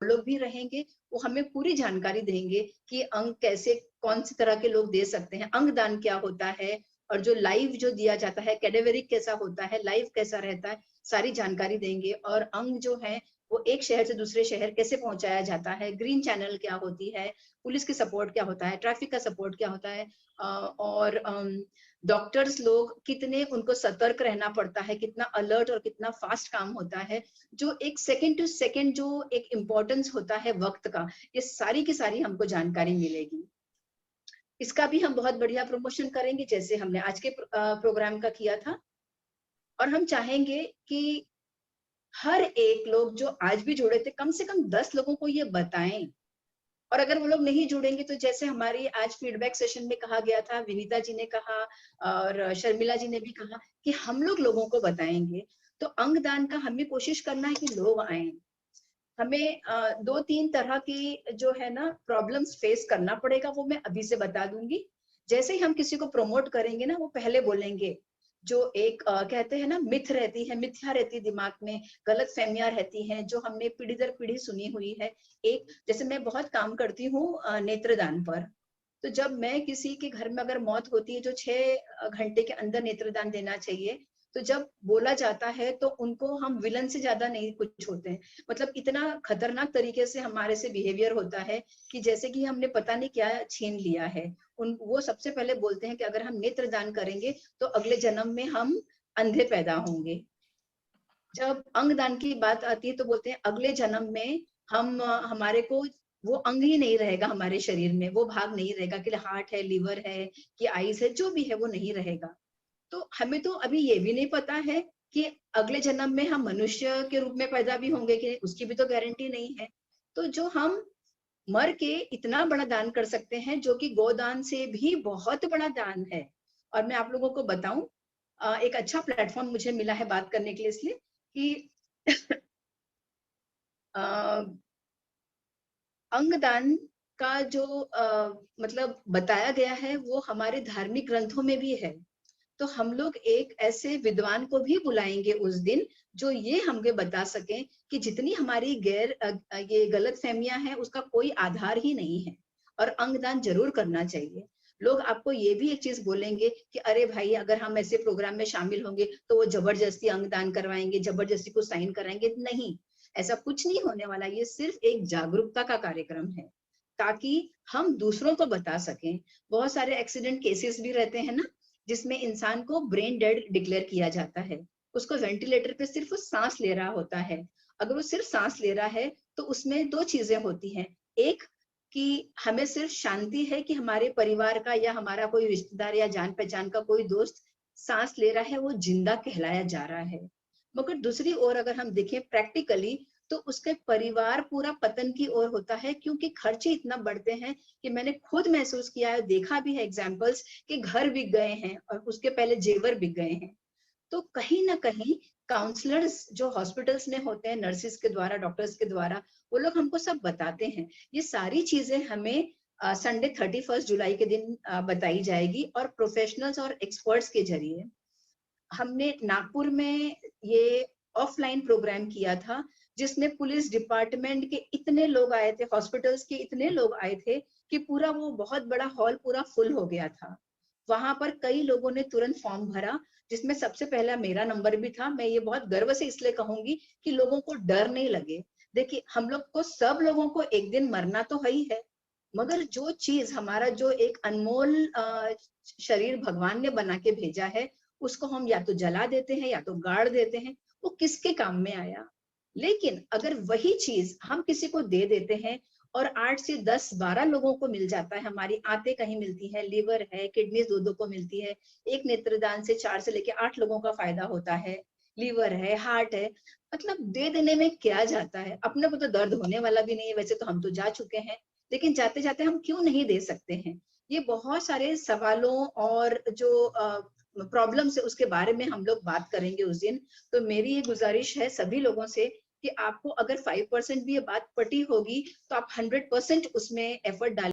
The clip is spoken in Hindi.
लोग भी रहेंगे, वो हमें पूरी जानकारी देंगे कि अंग कैसे, कौन सी तरह के लोग दे सकते हैं, अंग दान क्या होता है, और जो लाइव जो दिया जाता है कैडेवरिक कैसा होता है, लाइव कैसा रहता है, सारी जानकारी देंगे। और अंग जो है वो एक शहर से दूसरे शहर कैसे पहुंचाया जाता है, ग्रीन चैनल क्या होती है, पुलिस की सपोर्ट क्या होता है, ट्रैफिक का सपोर्ट क्या होता है, और डॉक्टर्स लोग कितने, उनको सतर्क रहना पड़ता है, कितना अलर्ट और कितना फास्ट काम होता है, जो एक सेकंड टू सेकंड जो एक इम्पोर्टेंस होता है वक्त का, ये सारी की सारी हमको जानकारी मिलेगी। इसका भी हम बहुत बढ़िया प्रमोशन करेंगे जैसे हमने आज के प्रोग्राम का किया था। और हम चाहेंगे कि हर एक लोग जो आज भी जुड़े थे कम से कम 10 लोगों को ये बताएं। और अगर वो लोग नहीं जुड़ेंगे तो जैसे हमारी आज फीडबैक सेशन में कहा गया था, विनीता जी ने कहा और शर्मिला जी ने भी कहा कि हम लोग लोगों को बताएंगे। तो अंगदान का हमें कोशिश करना है कि लोग आए। हमें 2-3 तरह की जो है ना प्रॉब्लम्स फेस करना पड़ेगा, वो मैं अभी से बता दूंगी। जैसे ही हम किसी को प्रमोट करेंगे ना, वो पहले बोलेंगे, जो एक कहते हैं ना मिथ रहती है, मिथ्या रहती है दिमाग में, गलत फहमियां रहती हैं जो हमने पीढ़ी दर पीढ़ी सुनी हुई है। एक जैसे मैं बहुत काम करती हूँ नेत्रदान पर, तो जब मैं किसी के घर में अगर मौत होती है जो 6 घंटे के अंदर नेत्रदान देना चाहिए, तो जब बोला जाता है तो उनको हम विलन से ज्यादा नहीं कुछ होते हैं। मतलब इतना खतरनाक तरीके से हमारे से बिहेवियर होता है कि जैसे कि हमने पता नहीं क्या छीन लिया है। वो सबसे पहले बोलते हैं कि अगर हम नेत्रदान करेंगे तो अगले जन्म में हम अंधे पैदा होंगे। जब अंगदान की बात आती है तो बोलते हैं अगले जन्म में हम हमारे को वो अंग ही नहीं रहेगा हमारे शरीर में, वो भाग नहीं रहेगा कि हार्ट है, लिवर है, कि आईज है, जो भी है वो नहीं रहेगा। तो हमें तो अभी ये भी नहीं पता है कि अगले जन्म में हम मनुष्य के रूप में पैदा भी होंगे कि उसकी भी तो गारंटी नहीं है। तो जो हम मर के इतना बड़ा दान कर सकते हैं जो कि गोदान से भी बहुत बड़ा दान है। और मैं आप लोगों को बताऊं, एक अच्छा प्लेटफॉर्म मुझे मिला है बात करने के लिए, इसलिए कि अ, अंगदान का जो मतलब बताया गया है वो हमारे धार्मिक ग्रंथों में भी है। तो हम लोग एक ऐसे विद्वान को भी बुलाएंगे उस दिन जो ये हमें बता सके कि जितनी हमारी ये गलत फहमियां हैं उसका कोई आधार ही नहीं है, और अंगदान जरूर करना चाहिए। लोग आपको ये भी एक चीज बोलेंगे कि अरे भाई अगर हम ऐसे प्रोग्राम में शामिल होंगे तो वो जबरदस्ती अंगदान करवाएंगे, जबरदस्ती को साइन कराएंगे। नहीं, ऐसा कुछ नहीं होने वाला। ये सिर्फ एक जागरूकता का कार्यक्रम है ताकि हम दूसरों को बता सकें। बहुत सारे एक्सीडेंट केसेस भी रहते हैं ना, जिसमें इंसान को ब्रेन डेड डिक्लेयर किया जाता है। उसको वेंटिलेटर पे सिर्फ वो सांस ले रहा होता है। अगर वो सिर्फ सांस ले रहा है तो उसमें 2 चीजें होती हैं। एक, कि हमें सिर्फ शांति है कि हमारे परिवार का या हमारा कोई रिश्तेदार या जान पहचान का कोई दोस्त सांस ले रहा है, वो जिंदा कहलाया जा रहा है। मगर दूसरी ओर अगर हम देखें प्रैक्टिकली, तो उसके परिवार पूरा पतन की ओर होता है, क्योंकि खर्चे इतना बढ़ते हैं कि मैंने खुद महसूस किया है, देखा भी है एग्जाम्पल्स, कि घर बिक गए हैं और उसके पहले जेवर बिक गए हैं। तो कहीं ना कहीं काउंसलर्स जो हॉस्पिटल्स में होते हैं, नर्सिस के द्वारा, डॉक्टर्स के द्वारा, वो लोग हमको सब बताते हैं। ये सारी चीजें हमें संडे 31 जुलाई के दिन बताई जाएगी, और प्रोफेशनल्स और एक्सपर्ट्स के जरिए। हमने नागपुर में ये ऑफलाइन प्रोग्राम किया था, जिसमें पुलिस डिपार्टमेंट के इतने लोग आए थे, हॉस्पिटल्स के इतने लोग आए थे कि पूरा वो बहुत बड़ा हॉल पूरा फुल हो गया था। वहां पर कई लोगों ने तुरंत फॉर्म भरा, जिसमें सबसे पहला मेरा नंबर भी था। मैं ये बहुत गर्व से इसलिए कहूंगी कि लोगों को डर नहीं लगे। देखिए, हम लोग को, सब लोगों को एक दिन मरना तो है ही है, मगर जो चीज हमारा, जो एक अनमोल शरीर भगवान ने बना के भेजा है, उसको हम या तो जला देते हैं या तो गाड़ देते हैं। वो किसके काम में आया? लेकिन अगर वही चीज हम किसी को दे देते हैं और 8 से 10, 12 लोगों को मिल जाता है, हमारी आंतें कहीं मिलती है, लिवर है, किडनी 2-2 को मिलती है, एक नेत्रदान से 4 से लेके 8 लोगों का फायदा होता है, लिवर है, हार्ट है, मतलब दे देने में क्या जाता है? अपने को तो दर्द होने वाला भी नहीं है, वैसे तो हम तो जा चुके हैं, लेकिन जाते जाते हम क्यों नहीं दे सकते हैं? ये बहुत सारे सवालों और जो प्रॉब्लम्स है उसके बारे में हम लोग बात करेंगे उस दिन। तो मेरी ये गुजारिश है सभी लोगों से कि आपको अगर 5% भी ये बात पटी होगी तो आप 100% उसमें एफर्ट डालें।